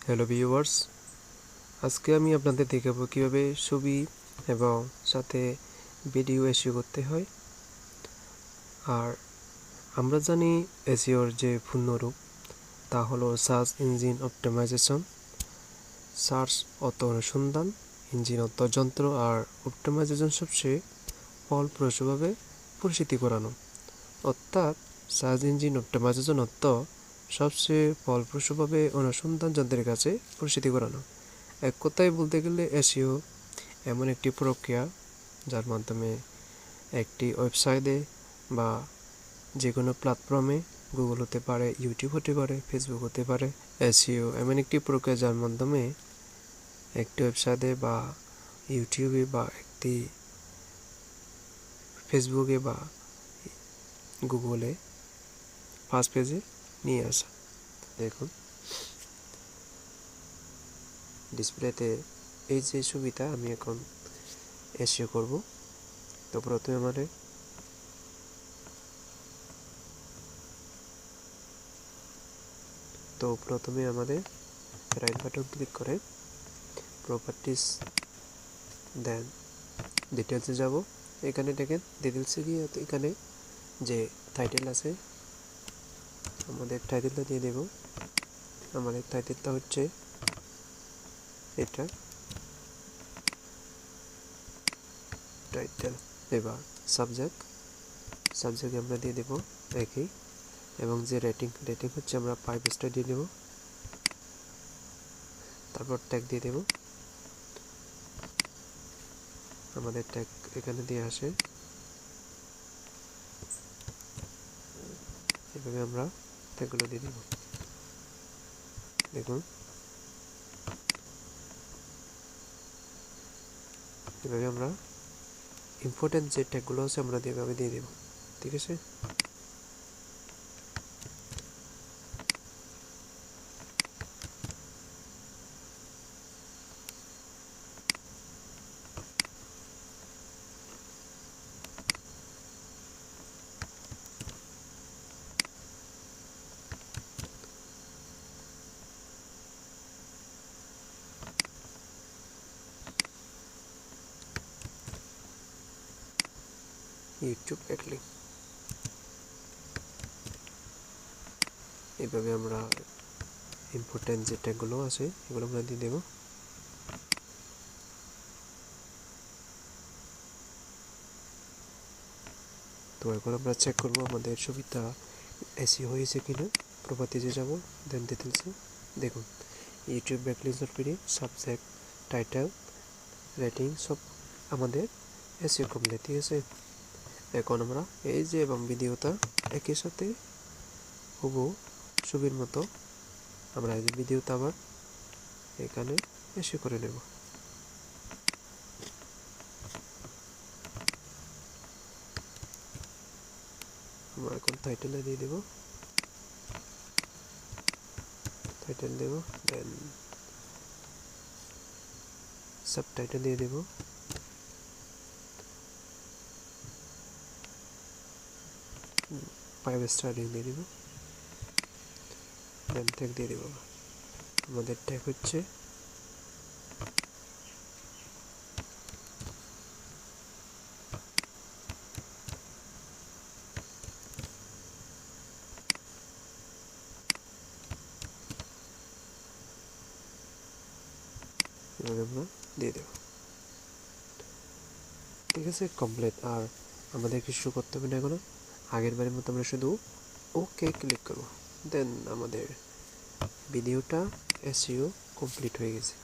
Hello viewers, আজকে আমি আপনাদের দেখাবো কিভাবে ছবি এবং সাথে ভিডিও এসইও করতে হয়। আর আমরা জানি এসইওর যে পূর্ণরূপ তা হলো সার্চ ইঞ্জিন অপটিমাইজেশন। সার্চ অর্থ অনুসন্ধান, ইঞ্জিন অর্থ যন্ত্র, আর অপটিমাইজেশন সবচেয়ে ফলপ্রসূভাবে পরিচিতি করানো। অর্থাৎ সার্চ ইঞ্জিন অপটিমাইজেশন অর্থ সবচেয়ে ফলপ্রসূভাবে অনুসন্ধান যন্ত্রের কাছে পরিচিতি করানো। এক কথায় বলতে গেলে এসইও এমন একটি প্রক্রিয়া যার মাধ্যমে একটি ওয়েবসাইটে বা যে কোনো প্ল্যাটফর্মে, গুগল হতে পারে, ইউটিউব হতে পারে, ফেসবুক হতে পারে, এসইও এমন একটি প্রক্রিয়া যার মাধ্যমে একটি ওয়েবসাইটে বা ইউটিউবে বা একটি ফেসবুকে বা গুগলে ফার্স্ট পেজে নিয়ে আসা। দেখুন ডিসপ্লেতে এই যে ছবিটা আমি এখন এসইও করব। তো প্রথমে আমাদের রাইট বাটন ক্লিক করে প্রপার্টিস, দেন ডিটেলসে যাব। এখানে দেখেন ডিটেলসে গিয়ে এখানে যে টাইটেল আছে আমাদের টাইটেলটা দিয়ে দেব। আমাদের টাইটেলটা হচ্ছে এটা, টাইটেল। এবার সাবজেক্ট আমরা দিয়ে দেব একই, এবং যে রেটিং হচ্ছে আমরা 5 স্টার দিয়ে দেব। তারপর ট্যাগ দিয়ে দেব। আমাদের ট্যাগ এখানে দিয়ে আসে, এভাবে আমরা ট্যাগগুলো দিয়ে দেব। দেখুন এভাবে আমরা ইম্পর্টেন্ট যে ট্যাগগুলো আছে আমরা এভাবে দিয়ে দেব। ঠিক আছে, ইউটিউব ব্যাকলিংক। এইভাবে আমরা ইম্পর্টেন্ট যে ট্যাগগুলো আছে এগুলো আমরা দিয়ে দেব। তো এখন আমরা চেক করব আমাদের ছবিটা এসইও হয়েছে কিনা। প্রপার্টিজে যাব, দেন ডিটেলসে। দেখুন YouTube backlink PD, subject, title, rating সব আমাদের এসইও কমপ্লিট। ঠিক আছে, এখন আমরা এই যে এবং ভিডিওটা একই সাথে হুবহু ছবির মতো আমরা এই যে ভিডিওটা আবার এখানে এসে করে নেব। আমরা এখন টাইটেলে দিয়ে দেব, টাইটেল দেব, দেন সাবটাইটেল দিয়ে দেব। ফাইভ স্টার দিয়ে দেব, দেন ট্যাগ দিয়ে দেব। আমাদের ট্যাগ হচ্ছে এভাবে আমরা দিয়ে দেব। ঠিক আছে, কমপ্লিট। আর আমাদের কিছু করতে হবে না, এখন আগের বারের মতো আমরা শুধু ওকে ক্লিক করব, দেন আমাদের ভিডিওটা এসইও কমপ্লিট হয়ে গেছে।